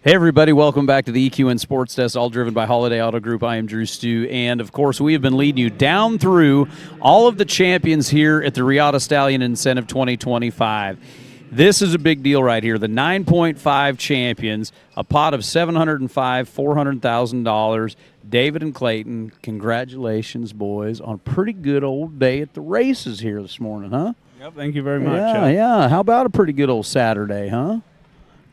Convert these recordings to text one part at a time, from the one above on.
Hey everybody, welcome back to the EQN Sports Desk, all driven by Holiday Auto Group. I am DruStew, and of course we have been leading you down through all of the champions here at the Riata Stallion Incentive 2025. This is a big deal right here. The 9.5 champions, a pot of $705,000, $400,000. David and Clayton, congratulations, boys, on a pretty good old day at the races here this morning, huh? Yep, thank you very much. Yeah. How about a pretty good old Saturday, huh?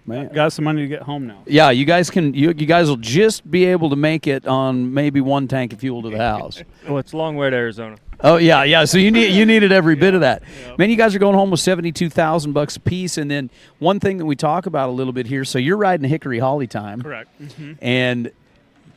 Man. Got some money to get home now. Yeah, you guys can. You guys will just be able to make it on maybe one tank of fuel to the house. Oh, it's a long way to Arizona. Oh yeah. So you needed every bit of that. Yep. Man, you guys are going home with $72,000 a piece. And then one thing that we talk about a little bit here. So you're riding Hickory Holly Time. Correct. Mm-hmm. And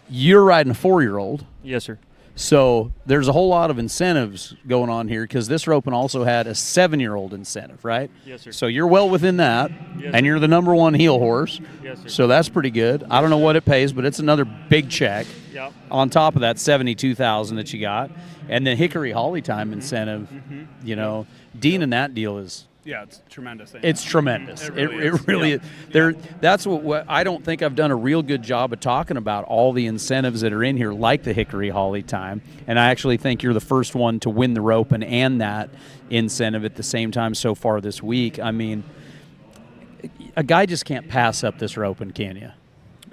you're riding a 4-year-old. Yes, sir. So there's a whole lot of incentives going on here because this roping also had a 7-year-old incentive, right? Yes, sir. So you're well within that, yes, and you're the number one heel horse. Yes, sir. So that's pretty good. I don't know what it pays, but it's another big check. Yep. On top of that $72,000 that you got, and then Hickory Holly Time incentive. Mm-hmm. You know, Dean and that deal is. Yeah, it's tremendous. It's tremendous. It really is. Yeah. That's what I don't think I've done a real good job of talking about all the incentives that are in here, like the Hickory Holly Time. And I actually think you're the first one to win the roping and that incentive at the same time so far this week. I mean, a guy just can't pass up this roping, can you?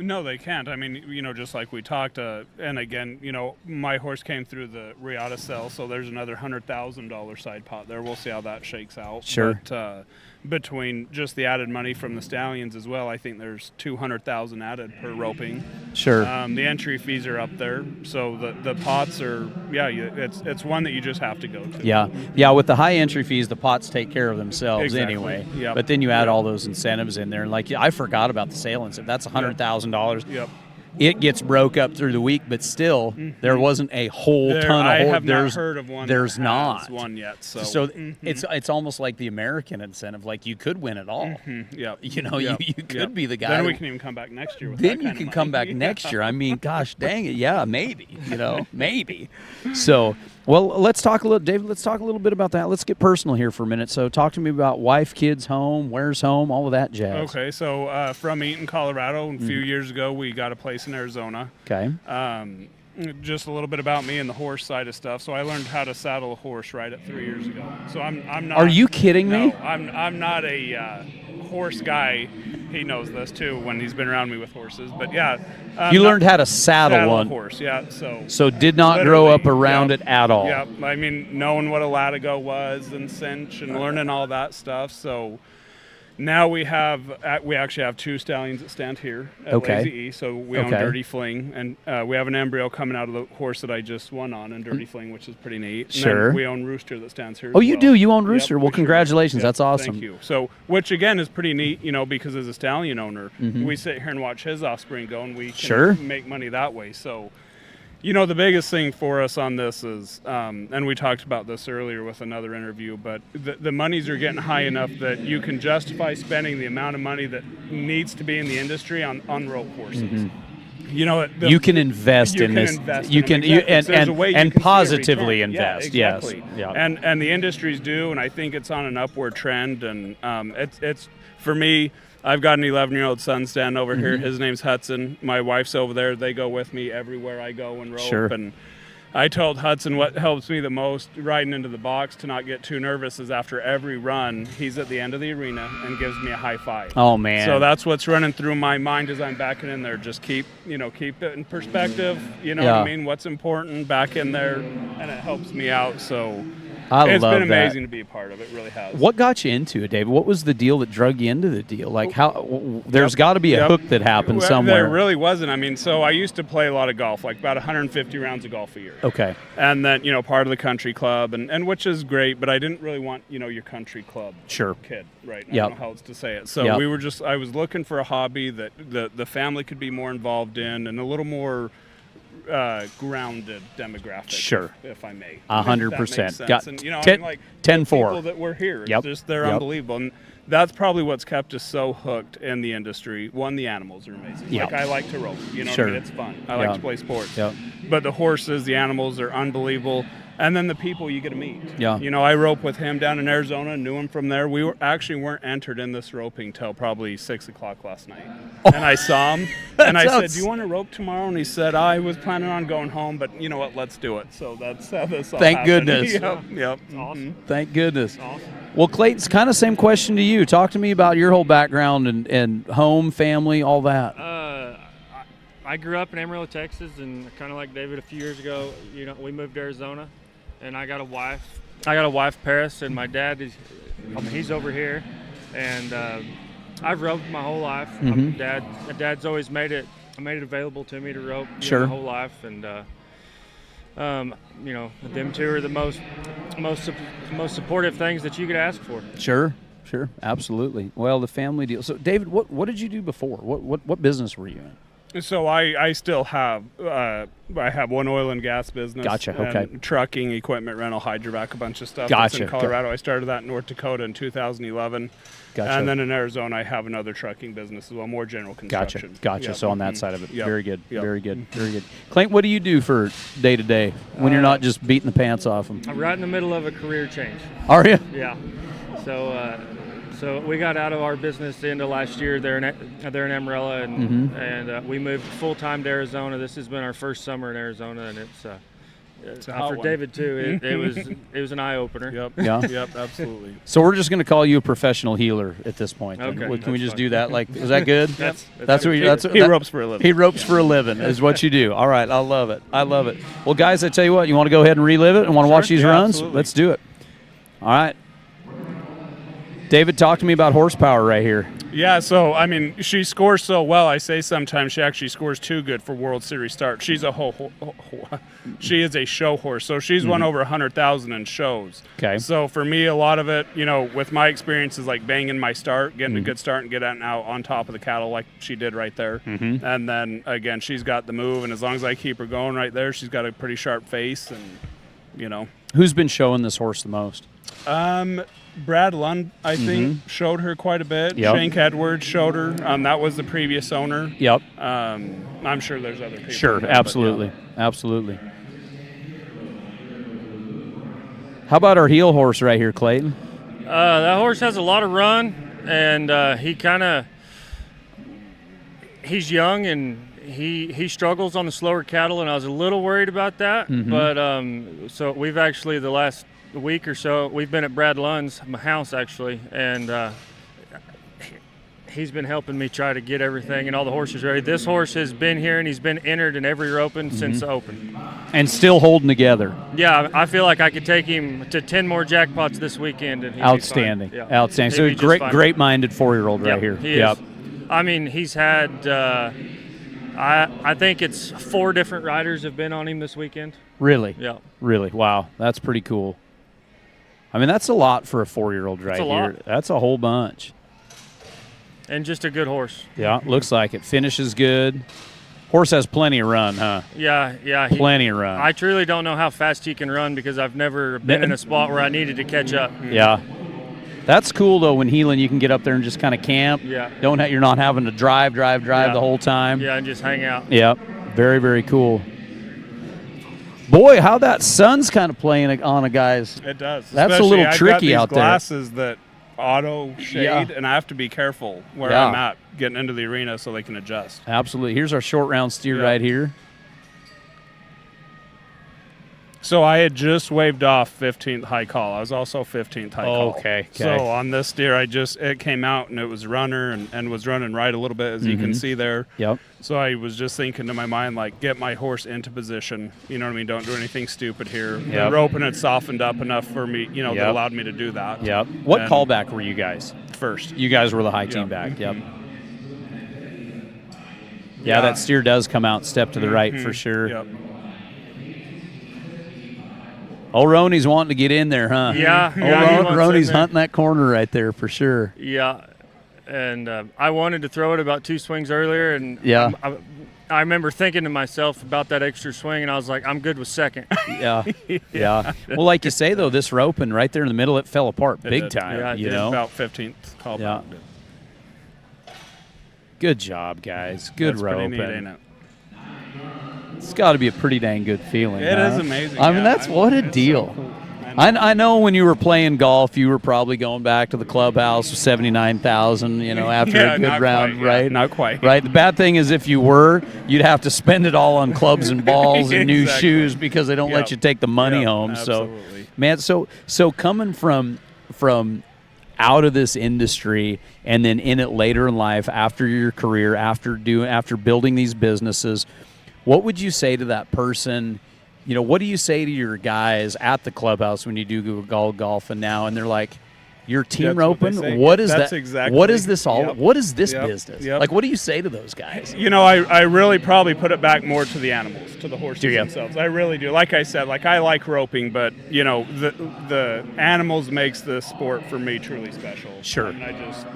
No, they can't. I mean, just like we talked, and again, my horse came through the Riata sale, so there's another $100,000 side pot there. We'll see how that shakes out. Sure. But between just the added money from the stallions as well, I think there's $200,000 added per roping. Sure. The entry fees are up there, so the pots are it's one that you just have to go to. Yeah. With the high entry fees, the pots take care of themselves anyway. Yep. But then you add all those incentives in there, and like I forgot about the sale incentive. That's $100,000. Yep. It gets broke up through the week, but still, there wasn't a whole ton of. I have not heard of one. There's that not has one yet. So it's almost like the American incentive. Like you could win it all. Mm-hmm. Yep. You could be the guy. Then we can even come back next year. With then that you kind can of come money. back next year. I mean, gosh dang it, yeah, maybe. Maybe. So, well, let's talk a little, David. Let's talk a little bit about that. Let's get personal here for a minute. So, talk to me about wife, kids, home, where's home, all of that jazz. Okay, so from Eaton, Colorado, a few years ago, we got a place in Arizona. Okay. Just a little bit about me and the horse side of stuff. So I learned how to saddle a horse right at 3 years ago. So I'm not. Are you kidding me? No, I'm not a horse guy. He knows this too when he's been around me with horses. But yeah. You learned how to saddle one. A horse, yeah. So did not grow up around it at all. Yeah. I mean, knowing what a latigo was and cinch and learning all that stuff. So. Now we actually have 2 stallions that stand here at Lazy E. So we own Dirty Fling, and we have an embryo coming out of the horse that I just won on in Dirty Fling, which is pretty neat. And then we own Rooster that stands here. Oh, you do? You own Rooster? Yep, well, congratulations. That's awesome. Thank you. So, which again is pretty neat, because as a stallion owner, we sit here and watch his offspring go, and we can make money that way. So. The biggest thing for us on this is, and we talked about this earlier with another interview, but the monies are getting high enough that you can justify spending the amount of money that needs to be in the industry on rope horses. Mm-hmm. You can invest in this. You can and positively invest. Yeah, exactly. Yes. Yeah. And the industries do, and I think it's on an upward trend. And it's for me. I've got an 11-year-old son standing over here. His name's Hudson. My wife's over there. They go with me everywhere I go and rope. Sure. And I told Hudson what helps me the most riding into the box to not get too nervous is after every run, he's at the end of the arena and gives me a high five. Oh, man. So that's what's running through my mind as I'm backing in there. Just keep it in perspective. You know what I mean? What's important back in there, and it helps me out. So it's been amazing to be a part of it. Really has. What got you into it, David? What was the deal that drug you into the deal? Like how there's got to be a hook that happened somewhere. There really wasn't. I mean, so I used to play a lot of golf, like about 150 rounds of golf a year. Okay. And then, part of the country club, and which is great, but I didn't really want, your country club kid, right? I don't know how else to say it. So I was looking for a hobby that the family could be more involved in and a little more grounded demographic, if I may. 100%. Got 10-4. People that were here, they're unbelievable. And that's probably what's kept us so hooked in the industry. One, the animals are amazing. Like I like to rope, what I mean? It's fun. I like to play sports. But the horses, the animals are unbelievable. And then the people you get to meet. Yeah. You know, I rope with him down in Arizona, knew him from there. We weren't entered in this roping till probably 6 o'clock last night. Oh. And I saw him, and I said, do you want to rope tomorrow? And he said, I was planning on going home, but you know what, let's do it. So that's how this all Thank happened. goodness. Yep. Awesome. Thank goodness. Awesome. Well, Clayton, kind of same question to you. Talk to me about your whole background and home, family, all that. I grew up in Amarillo, Texas, and kind of like David a few years ago, you know, we moved to Arizona. And I got a wife, Paris, and my dad he's over here, and I've roped my whole life. Dad's always made it available to me to rope my whole life, and you know, them two are the most supportive things that you could ask for. Sure, absolutely. Well, the family deal. So, David, what did you do before? What business were you in? So I still have I have one oil and gas business. Gotcha. Okay. Trucking, equipment rental, hydrovac, a bunch of stuff. Gotcha. That's in Colorado. I started that in North Dakota in 2011. Gotcha. And then in Arizona, I have another trucking business as well, more general construction. Gotcha. Yep. So on that side of it, Yep. very good. Yep. Very good. Clayton, what do you do for day to day when you're not just beating the pants off them? I'm right in the middle of a career change. Are you? Yeah. So we got out of our business the end of last year. They're in Amarillo, and we moved full time to Arizona. This has been our first summer in Arizona, and it's a hot for one. David too. It was an eye opener. Yep. Yeah. Yep. Absolutely. So we're just going to call you a professional healer at this point. Then. Okay. Can we just fine. do that? Like, is that good? That's what you, that's He ropes for a living. He ropes for a living is what you do. All right, I love it. Well, guys, I tell you what, you want to go ahead and relive it and want to watch these runs? Absolutely. Let's do it. All right. David, talk to me about horsepower right here. Yeah, so, I mean, she scores so well. I say sometimes she actually scores too good for World Series start. She's she is a show horse, so she's won over 100,000 in shows. Okay. So for me, a lot of it, you know, with my experience is like banging my start, getting a good start and getting out on top of the cattle like she did right there. And then, again, she's got the move, and as long as I keep her going right there, she's got a pretty sharp face, and, you know. Who's been showing this horse the most? Brad Lund, I think, showed her quite a bit. Yep. Shank Edwards showed her. That was the previous owner. Yep. I'm sure there's other people. Sure, there, absolutely. Absolutely. How about our heel horse right here, Clayton? That horse has a lot of run, and he's young, and he struggles on the slower cattle, and I was a little worried about that. But so we've actually the last week or so we've been at Brad Lund's house actually, and he's been helping me try to get everything and all the horses ready. This horse has been here, and he's been entered in every roping since the open. And still holding together. Yeah, I feel like I could take him to 10 more jackpots this weekend. And Outstanding. Yeah. Outstanding. So great-minded 4-year-old right here. He is. I mean, he's had I think it's 4 different riders have been on him this weekend. Really? Yeah. Really? Wow. That's pretty cool. I mean, that's a lot for a 4-year-old right here. That's a whole bunch. And just a good horse. Yeah, looks like it. Finishes good. Horse has plenty of run, huh? Yeah. Plenty of run. I truly don't know how fast he can run because I've never been in a spot where I needed to catch up. Yeah. That's cool, though, when heeling you can get up there and just kind of camp. Yeah. You're not having to drive the whole time. Yeah, and just hang out. Yep. Very, very cool. Boy, how that sun's kind of playing on a guy's. It does. That's Especially a little tricky I've got out these there. glasses that auto shade, and I have to be careful where I'm at getting into the arena so they can adjust. Absolutely. Here's our short round steer right here. So I had just waved off 15th high call. I was also 15th high call. Okay. So on this steer, it came out and it was runner and was running right a little bit, as you can see there. Yep. So I was just thinking to my mind, like, get my horse into position. You know what I mean? Don't do anything stupid here. Yep. The roping had softened up enough for me, that allowed me to do that. Yep. What callback were you guys? First. You guys were the high team back. Yep. Yeah, that steer does come out step to the right for sure. Yep. Oh, Roney's wanting to get in there, huh? Yeah. Roney's hunting that corner right there for sure. Yeah. And I wanted to throw it about 2 swings earlier, and I remember thinking to myself about that extra swing, and I was like, I'm good with second. Yeah. Well, like you say, though, this roping right there in the middle, it fell apart big time. Yeah, you know? About 15th call back. Good job, guys. Good That's roping. pretty neat, ain't it? It's got to be a pretty dang good feeling. It is amazing. I mean, what a deal. So cool. I know when you were playing golf, you were probably going back to the clubhouse with 79,000, after a good round, quite, right? Yeah, not quite. Right. The bad thing is if you were, you'd have to spend it all on clubs and balls and new shoes because they don't let you take the money home. Absolutely. So, man, so coming from out of this industry and then in it later in life after your career, after building these businesses, what would you say to that person? What do you say to your guys at the clubhouse when you do go golfing now, and they're like, "You're team roping? What is that? Exactly. What is this all? Yep. What is this Yep. business? Yep. Like, what do you say to those guys?" I really probably put it back more to the animals, to the horses Do you? themselves. I really do. Like I said, I like roping, but the animals makes this sport for me truly special. Sure. And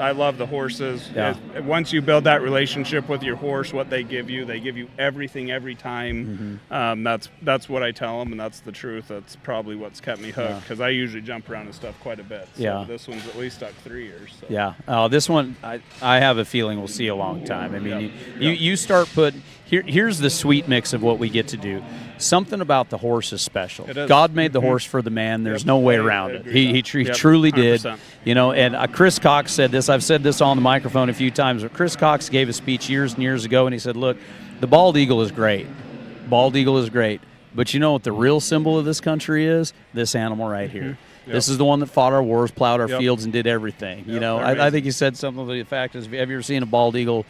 I love the horses. Yeah. Once you build that relationship with your horse, what they give you everything every time. That's what I tell them, and that's the truth. That's probably what's kept me hooked, because I usually jump around and stuff quite a bit. So Yeah. this one's at least stuck 3 years. So. Yeah. This one, I have a feeling we'll see a long time. I mean, you start here's the sweet mix of what we get to do. Something about the horse is special. It is. God made the horse for the man. There's no way around it. He truly did. 100%. And Chris Cox said this. I've said this on the microphone a few times, but Chris Cox gave a speech years and years ago, and he said, look, the bald eagle is great. Bald eagle is great. But you know what the real symbol of this country is? This animal right here. Yep. This is the one that fought our wars, plowed our fields, and did everything. I think you said something to the fact is, have you ever seen a bald eagle,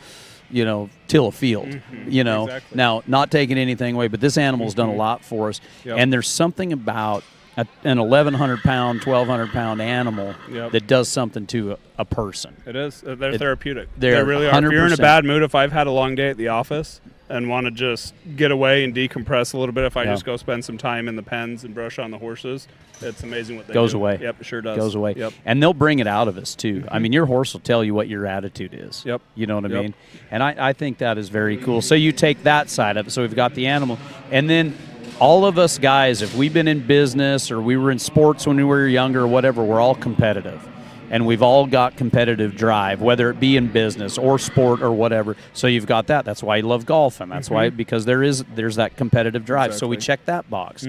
till a field? Exactly. Now, not taking anything away, but this animal's done a lot for us. Yep. And there's something about an 1,100-pound, 1,200-pound animal that does something to a person. It is. They're therapeutic. They really are. 100%. If you're in a bad mood, if I've had a long day at the office and want to just get away and decompress a little bit, if I just go spend some time in the pens and brush on the horses, it's amazing what they Goes do. away. Yep, it sure does. Goes away. Yep. And they'll bring it out of us, too. I mean, your horse will tell you what your attitude is. Yep. You know what I mean? And I think that is very cool. So you take that side of it. So we've got the animal. And then all of us guys, if we've been in business or we were in sports when we were younger or whatever, we're all competitive. And we've all got competitive drive, whether it be in business or sport or whatever. So you've got that. That's why you love golf, and that's why, because there's that competitive drive. Exactly. So we check that box.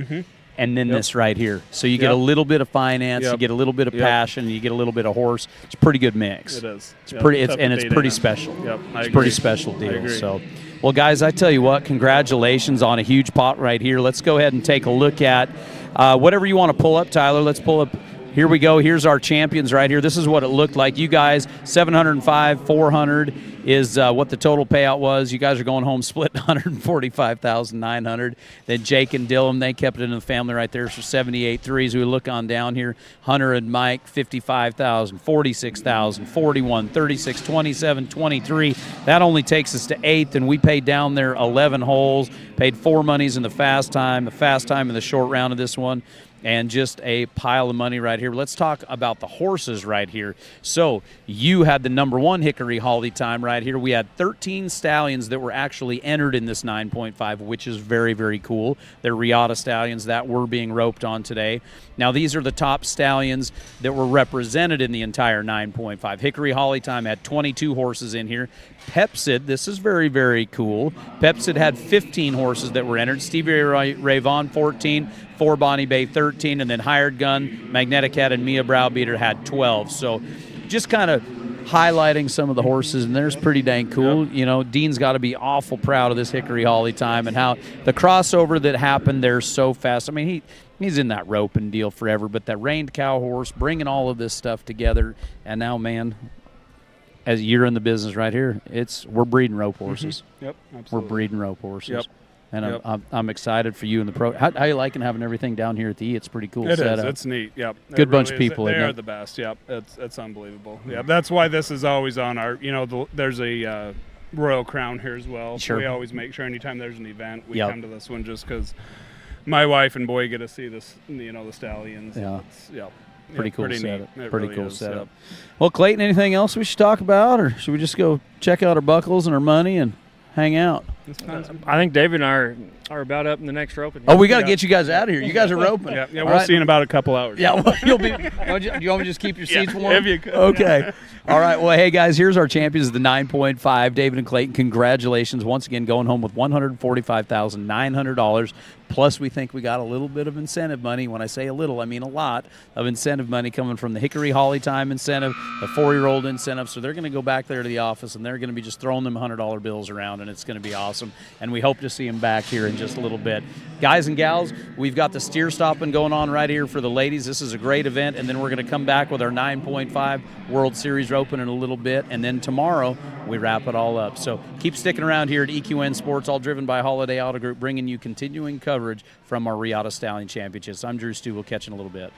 And then this right here. So you get a little bit of finance, you get a little bit of passion, you get a little bit of horse. It's a pretty good mix. It is. It's pretty special. Yep. It's a pretty special deal. So, well, guys, I tell you what, congratulations on a huge pot right here. Let's go ahead and take a look at whatever you want to pull up, Tyler. Let's pull up. Here we go. Here's our champions right here. This is what it looked like. You guys, 705, 400 is what the total payout was. You guys are going home split 145,900. Then Jake and Dylan, they kept it in the family right there for 78 threes. We look on down here. Hunter and Mike, 55,000, 46,000, 41, 36, 27, 23. That only takes us to 8th, and we paid down there 11 holes, paid 4 monies in the fast time in the short round of this one. And just a pile of money right here. Let's talk about the horses right here. So you had the number 1 Hickory Holly time right here. We had 13 stallions that were actually entered in this 9.5, which is very, very cool. They're Riata stallions that were being roped on today. Now, these are the top stallions that were represented in the entire 9.5. Hickory Holly time had 22 horses in here. Pepsid, this is very, very cool. Pepsid had 15 horses that were entered. Stevie Ray Vaughan, 14. 4 Bonnie Bay, 13. And then Hired Gun, Magnetic Cat, and Mia Browbeater had 12. So just kind of highlighting some of the horses, and there's pretty dang cool. Yep. Dean's got to be awful proud of this Hickory Holly time and how the crossover that happened there so fast. I mean, he's in that roping deal forever, but that reined cow horse, bringing all of this stuff together, and now, man, as you're in the business right here, we're breeding rope horses. Yep, absolutely. We're breeding rope horses. Yep. And I'm excited for you and the pro. How you liking having everything down here at the E? It's pretty cool. It setup. is. It's neat. Yep. Good bunch of people. They are the best. Yep. It's unbelievable. Yeah. That's why this is always on our. There's a Royal Crown here as well. Sure. We always make sure anytime there's an event we come to this one just because my wife and boy get to see this. The stallions. Yeah. Pretty cool setup. Pretty really cool is, setup. Yep. Well, Clayton, anything else we should talk about, or should we just go check out our buckles and our money and hang out? I think David and I are about up in the next roping. Oh, we got to get you guys out of here. You guys are roping. Yeah, we'll see in about a couple hours. Yeah, well, you'll be. Do you want me to just keep your seats warm? If you could. Okay. All right. Well, hey guys, here's our champions of the 9.5, David and Clayton. Congratulations once again, going home with $145,900. Plus, we think we got a little bit of incentive money. When I say a little, I mean a lot of incentive money coming from the Hickory Holly Time incentive, the 4-year-old incentive. So they're going to go back there to the office, and they're going to be just throwing them $100 bills around, and it's going to be awesome. And we hope to see them back here in just a little bit. Guys and gals, we've got the steer stopping going on right here for the ladies. This is a great event, and then we're going to come back with our 9.5 World Series Open in a little bit, and then tomorrow we wrap it all up. So keep sticking around here at EQN Sports, all driven by Holiday Auto Group, bringing you continuing coverage from our Riata Stallion Championships. I'm DruStew. We'll catch you in a little bit.